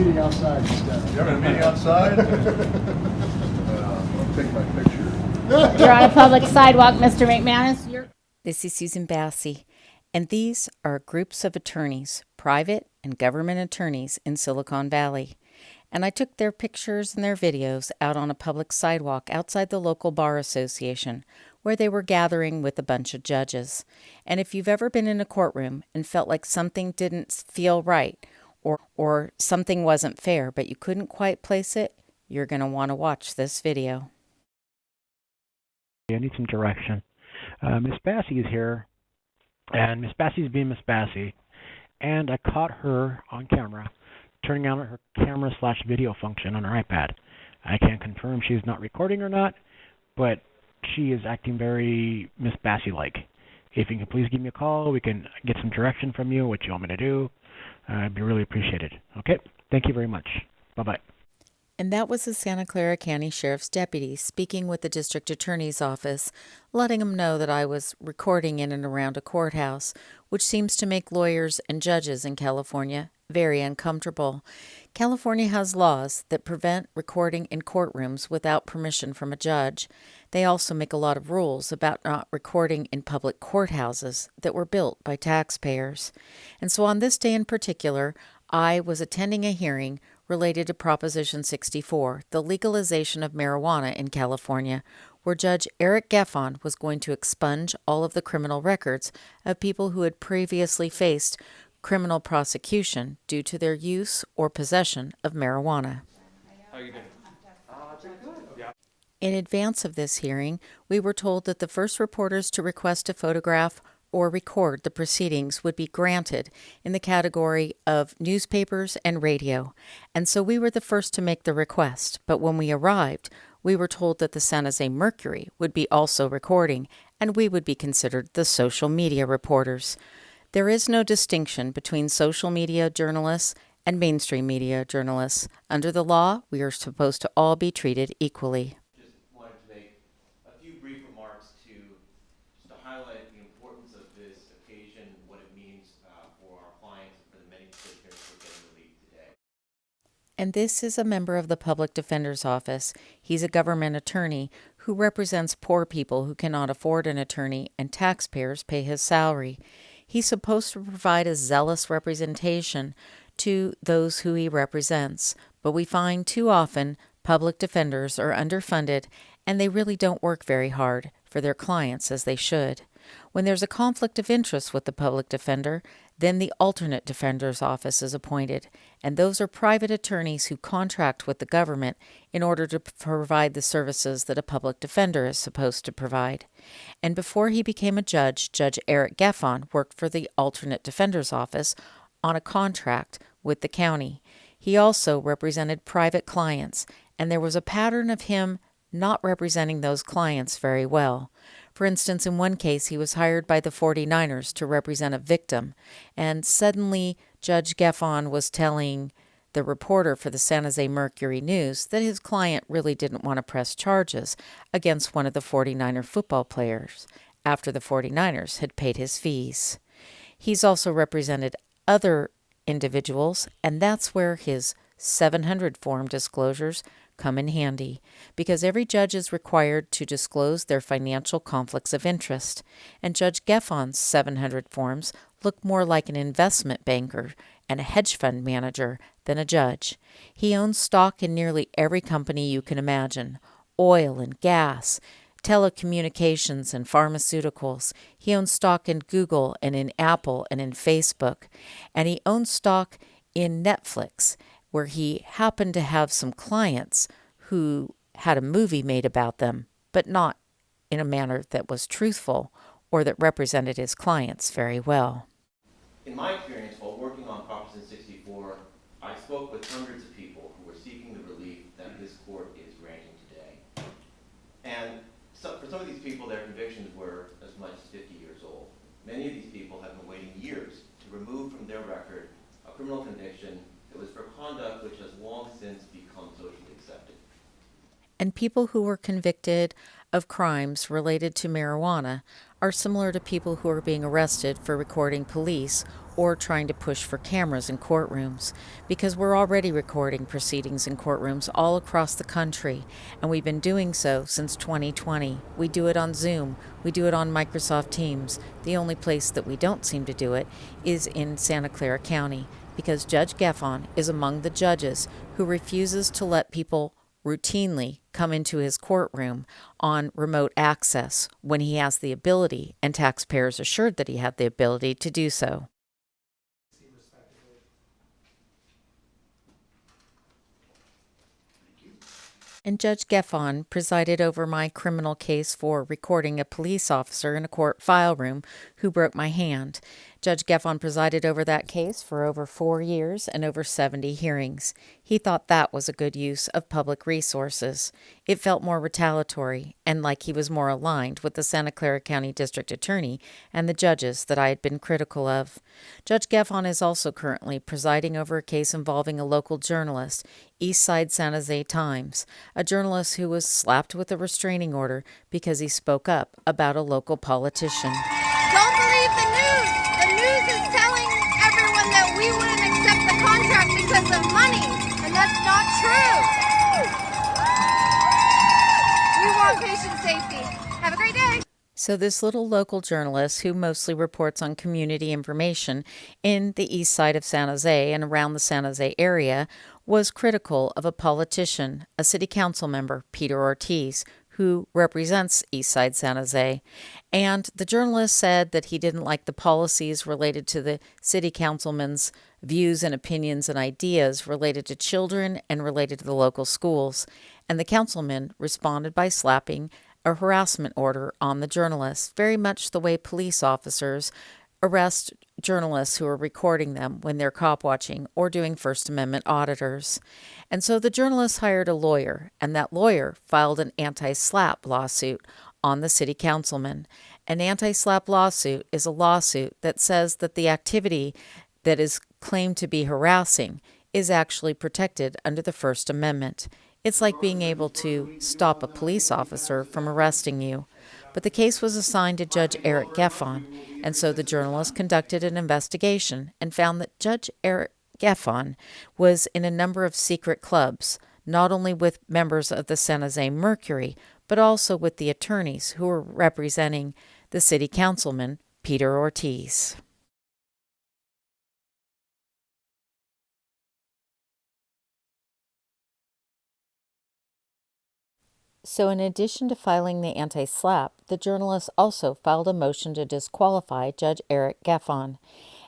meeting outside instead. You're having a meeting outside? I'll take my picture. You're on a public sidewalk, Mr. McManus. This is Susan Bassi, and these are groups of attorneys, private and government attorneys in Silicon Valley. And I took their pictures and their videos out on a public sidewalk outside the local bar association, where they were gathering with a bunch of judges. And if you've ever been in a courtroom and felt like something didn't feel right, or something wasn't fair, but you couldn't quite place it, you're going to want to watch this video. I need some direction. Miss Bassi is here, and Miss Bassi is being Miss Bassi, and I caught her on camera turning on her camera/video function on her iPad. I can't confirm she's not recording or not, but she is acting very Miss Bassi-like. If you can please give me a call, we can get some direction from you, what you want me to do. I'd be really appreciated. Okay? Thank you very much. Bye-bye. And that was the Santa Clara County Sheriff's deputy speaking with the district attorney's office, letting him know that I was recording in and around a courthouse, which seems to make lawyers and judges in California very uncomfortable. California has laws that prevent recording in courtrooms without permission from a judge. They also make a lot of rules about not recording in public courthouses that were built by taxpayers. And so on this day in particular, I was attending a hearing related to Proposition 64, the legalization of marijuana in California, where Judge Eric Geffen was going to expunge all of the criminal records of people who had previously faced criminal prosecution due to their use or possession of marijuana. How are you doing? In advance of this hearing, we were told that the first reporters to request a photograph or record the proceedings would be granted in the category of newspapers and radio, and so we were the first to make the request. But when we arrived, we were told that the San Jose Mercury would be also recording, and we would be considered the social media reporters. There is no distinction between social media journalists and mainstream media journalists. Under the law, we are supposed to all be treated equally. Just wanted to make a few brief remarks to highlight the importance of this occasion, what it means for our clients and for the many prisoners who are getting relief today. And this is a member of the Public Defender's Office. He's a government attorney who represents poor people who cannot afford an attorney, and taxpayers pay his salary. He's supposed to provide a zealous representation to those who he represents, but we find too often public defenders are underfunded and they really don't work very hard for their clients as they should. When there's a conflict of interest with the public defender, then the alternate defender's office is appointed, and those are private attorneys who contract with the government in order to provide the services that a public defender is supposed to provide. And before he became a judge, Judge Eric Geffen worked for the alternate defender's office on a contract with the county. He also represented private clients, and there was a pattern of him not representing those clients very well. For instance, in one case, he was hired by the 49ers to represent a victim, and suddenly Judge Geffen was telling the reporter for the San Jose Mercury News that his client really didn't want to press charges against one of the 49er football players after the 49ers had paid his fees. He's also represented other individuals, and that's where his 700 form disclosures come in handy, because every judge is required to disclose their financial conflicts of interest, and Judge Geffen's 700 forms look more like an investment banker and a hedge fund manager than a judge. He owns stock in nearly every company you can imagine: oil and gas, telecommunications and pharmaceuticals. He owns stock in Google and in Apple and in Facebook, and he owns stock in Netflix, where he happened to have some clients who had a movie made about them, but not in a manner that was truthful or that represented his clients very well. In my experience, while working on Proposition 64, I spoke with hundreds of people who were seeking the relief that this court is granting today. And for some of these people, their convictions were as much as 50 years old. Many of these people have been waiting years to remove from their record a criminal conviction that was for conduct which has long since become socially accepted. And people who were convicted of crimes related to marijuana are similar to people who are being arrested for recording police or trying to push for cameras in courtrooms, because we're already recording proceedings in courtrooms all across the country, and we've been doing so since 2020. We do it on Zoom, we do it on Microsoft Teams. The only place that we don't seem to do it is in Santa Clara County, because Judge Geffen is among the judges who refuses to let people routinely come into his courtroom on remote access when he has the ability and taxpayers assured that he had the ability to do so. And Judge Geffen presided over my criminal case for recording a police officer in a court file room who broke my hand. Judge Geffen presided over that case for over 4 years and over 70 hearings. He thought that was a good use of public resources. It felt more retaliatory and like he was more aligned with the Santa Clara County District Attorney and the judges that I had been critical of. Judge Geffen is also currently presiding over a case involving a local journalist, Eastside San Jose Times, a journalist who was slapped with a restraining order because he spoke up about a local politician. Don't believe the news. The news is telling everyone that we wouldn't accept the contract because of money, and that's not true. We want patient safety. Have a great day. So this little local journalist, who mostly reports on community information in the east side of San Jose and around the San Jose area, was critical of a politician, a city council member, Peter Ortiz, who represents Eastside San Jose. And the journalist said that he didn't like the policies related to the city councilman's views and opinions and ideas related to children and related to the local schools. And the councilman responded by slapping a harassment order on the journalist, very much the way police officers arrest journalists who are recording them when they're cop watching or doing First Amendment auditors. And so the journalist hired a lawyer, and that lawyer filed an anti-SLAPP lawsuit on the city councilman. An anti-SLAPP lawsuit is a lawsuit that says that the activity that is claimed to be harassing is actually protected under the First Amendment. It's like being able to stop a police officer from arresting you. But the case was assigned to Judge Eric Geffen, and so the journalist conducted an investigation and found that Judge Eric Geffen was in a number of secret clubs, not only with members of the San Jose Mercury, but also with the attorneys who were representing the city councilman, Peter Ortiz. So in addition to filing the anti-SLAPP, the journalist also filed a motion to disqualify Judge Eric Geffen.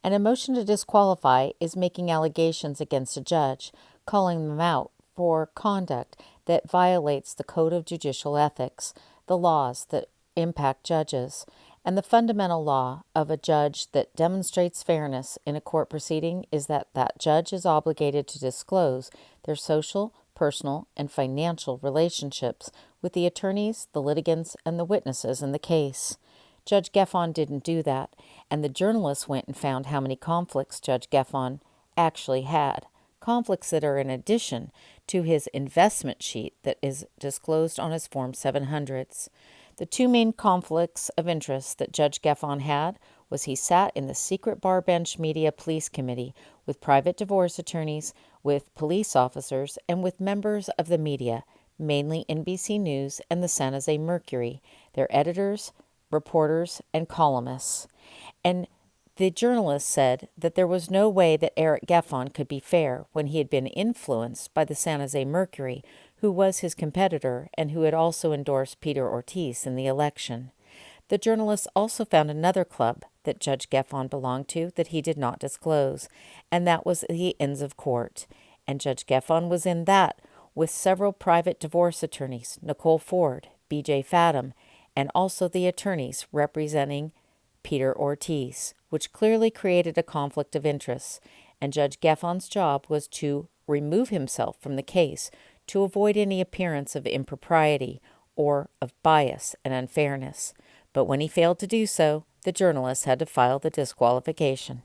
And a motion to disqualify is making allegations against a judge, calling them out for conduct that violates the Code of Judicial Ethics, the laws that impact judges, and the fundamental law of a judge that demonstrates fairness in a court proceeding is that that judge is obligated to disclose their social, personal, and financial relationships with the attorneys, the litigants, and the witnesses in the case. Judge Geffen didn't do that, and the journalist went and found how many conflicts Judge Geffen actually had. Conflicts that are in addition to his investment sheet that is disclosed on his Form 700s. The two main conflicts of interest that Judge Geffen had was he sat in the secret bar bench media police committee with private divorce attorneys, with police officers, and with members of the media, mainly NBC News and the San Jose Mercury, their editors, reporters, and columnists. And the journalist said that there was no way that Eric Geffen could be fair when he had been influenced by the San Jose Mercury, who was his competitor and who had also endorsed Peter Ortiz in the election. The journalist also found another club that Judge Geffen belonged to that he did not disclose, and that was the Inns of Court. And Judge Geffen was in that with several private divorce attorneys, Nicole Ford, B.J. Fadum, and also the attorneys representing Peter Ortiz, which clearly created a conflict of interest, and Judge Geffen's job was to remove himself from the case to avoid any appearance of impropriety or of bias and unfairness. But when he failed to do so, the journalist had to file the disqualification.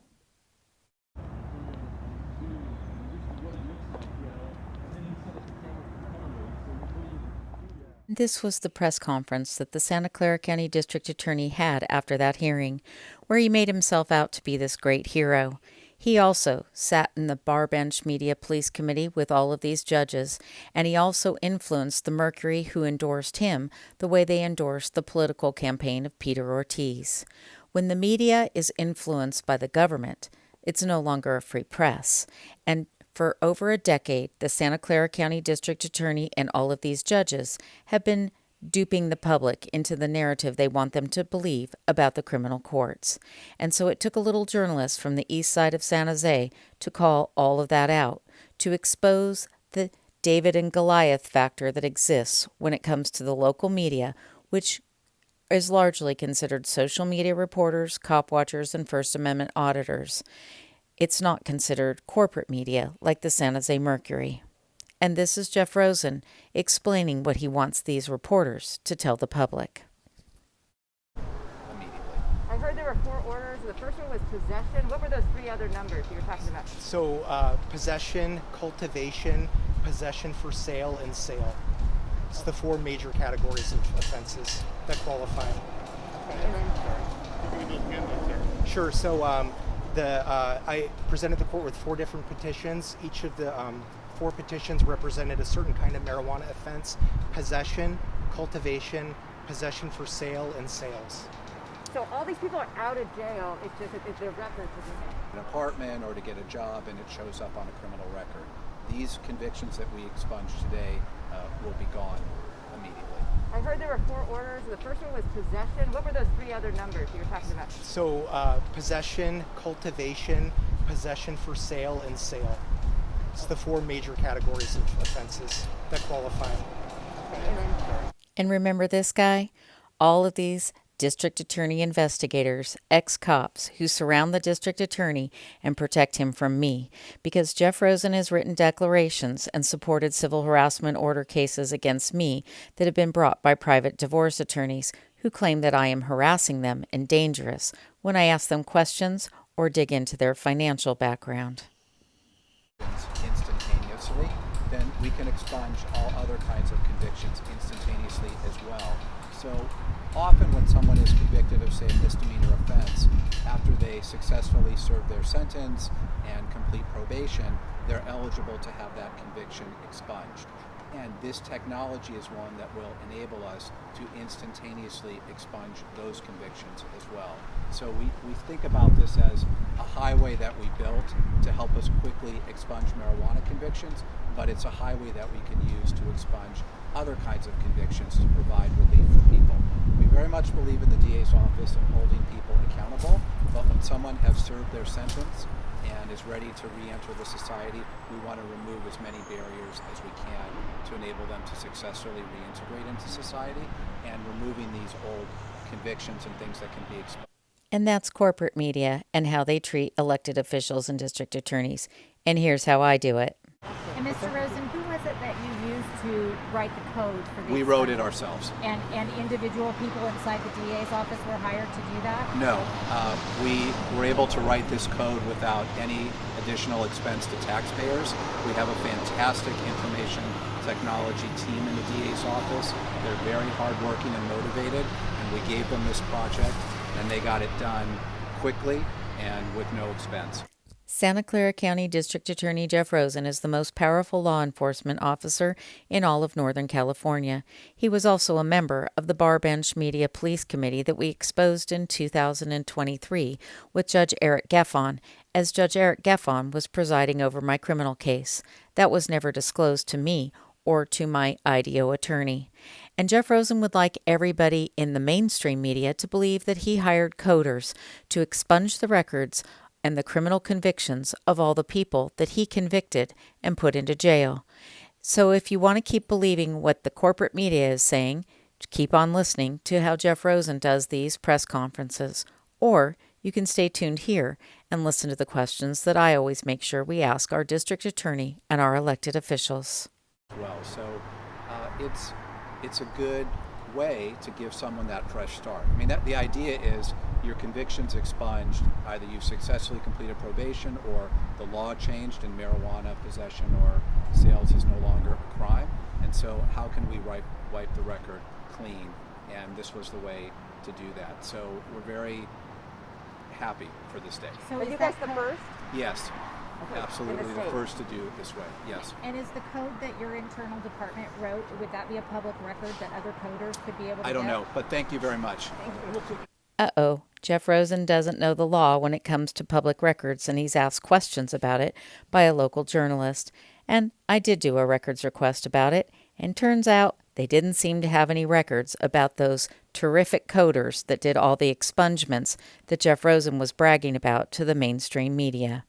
This was the press conference that the Santa Clara County District Attorney had after that hearing, where he made himself out to be this great hero. He also sat in the Bar Bench Media Police Committee with all of these judges, and he also influenced the Mercury who endorsed him the way they endorsed the political campaign of Peter Ortiz. When the media is influenced by the government, it's no longer a free press, and for over a decade, the Santa Clara County District Attorney and all of these judges have been duping the public into the narrative they want them to believe about the criminal courts. And so it took a little journalist from the east side of San Jose to call all of that out, to expose the David and Goliath factor that exists when it comes to the local media, which is largely considered social media reporters, cop watchers, and First Amendment auditors. It's not considered corporate media like the San Jose Mercury. And this is Jeff Rosen explaining what he wants these reporters to tell the public. Immediately. I heard there were 4 orders. The first one was possession. What were those 3 other numbers you were talking about? So possession, cultivation, possession for sale, and sale. It's the 4 major categories of offenses that qualify. Okay, and then Sure. So I presented the court with 4 different petitions. Each of the 4 petitions represented a certain kind of marijuana offense: possession, cultivation, possession for sale, and sales. so all these people are out of jail. It's just that their records are an apartment or to get a job, and it shows up on a criminal record. These convictions that we expunge today will be gone immediately. I heard there were 4 orders. The first one was possession. What were those 3 other numbers you were talking about? So possession, cultivation, possession for sale, and sale. It's the 4 major categories of offenses that qualify. Okay, and then And remember this guy? All of these district attorney investigators, ex-cops who surround the district attorney and protect him from me, because Jeff Rosen has written declarations and supported civil harassment order cases against me that have been brought by private divorce attorneys who claim that I am harassing them and dangerous when I ask them questions or dig into their financial background. Instantaneously, then we can expunge all other kinds of convictions instantaneously as well. So often when someone is convicted of, say, a misdemeanor offense, after they successfully serve their sentence and complete probation, they're eligible to have that conviction expunged. And this technology is one that will enable us to instantaneously expunge those convictions as well. So we think about this as a highway that we built to help us quickly expunge marijuana convictions, but it's a highway that we can use to expunge other kinds of convictions to provide relief for people. We very much believe in the DA's office in holding people accountable, but when someone has served their sentence and is ready to re-enter the society, we want to remove as many barriers as we can to enable them to successfully reintegrate into society, and removing these old convictions and things that can be expunged. And that's corporate media and how they treat elected officials and district attorneys. And here's how I do it. And Mr. Rosen, who was it that you used to write the code for this? We wrote it ourselves. And individual people inside the DA's office were hired to do that? No, we were able to write this code without any additional expense to taxpayers. We have a fantastic information technology team in the DA's office. They're very hardworking and motivated, and we gave them this project, and they got it done quickly and with no expense. Santa Clara County District Attorney Jeff Rosen is the most powerful law enforcement officer in all of Northern California. He was also a member of the Bar Bench Media Police Committee that we exposed in 2023 with Judge Eric Geffen, as Judge Eric Geffen was presiding over my criminal case. That was never disclosed to me or to my IDO attorney. And Jeff Rosen would like everybody in the mainstream media to believe that he hired coders to expunge the records and the criminal convictions of all the people that he convicted and put into jail. So if you want to keep believing what the corporate media is saying, keep on listening to how Jeff Rosen does these press conferences. Or you can stay tuned here and listen to the questions that I always make sure we ask our district attorney and our elected officials. Well, so it's a good way to give someone that fresh start. I mean, the idea is your conviction's expunged. Either you've successfully completed probation or the law changed and marijuana possession or sales is no longer a crime. And so how can we wipe the record clean? And this was the way to do that. So we're very happy for this day. So Are is you that guys the first? Yes, Okay. absolutely In the the state? first to do it this way, yes. And is the code that your internal department wrote, would that be a public record that other coders could be able to I don't get? know, but thank you very much. Uh-oh, Jeff Rosen doesn't know the law when it comes to public records, and he's asked questions about it by a local journalist. And I did do a records request about it, and turns out they didn't seem to have any records about those terrific coders that did all the expungements that Jeff Rosen was bragging about to the mainstream media.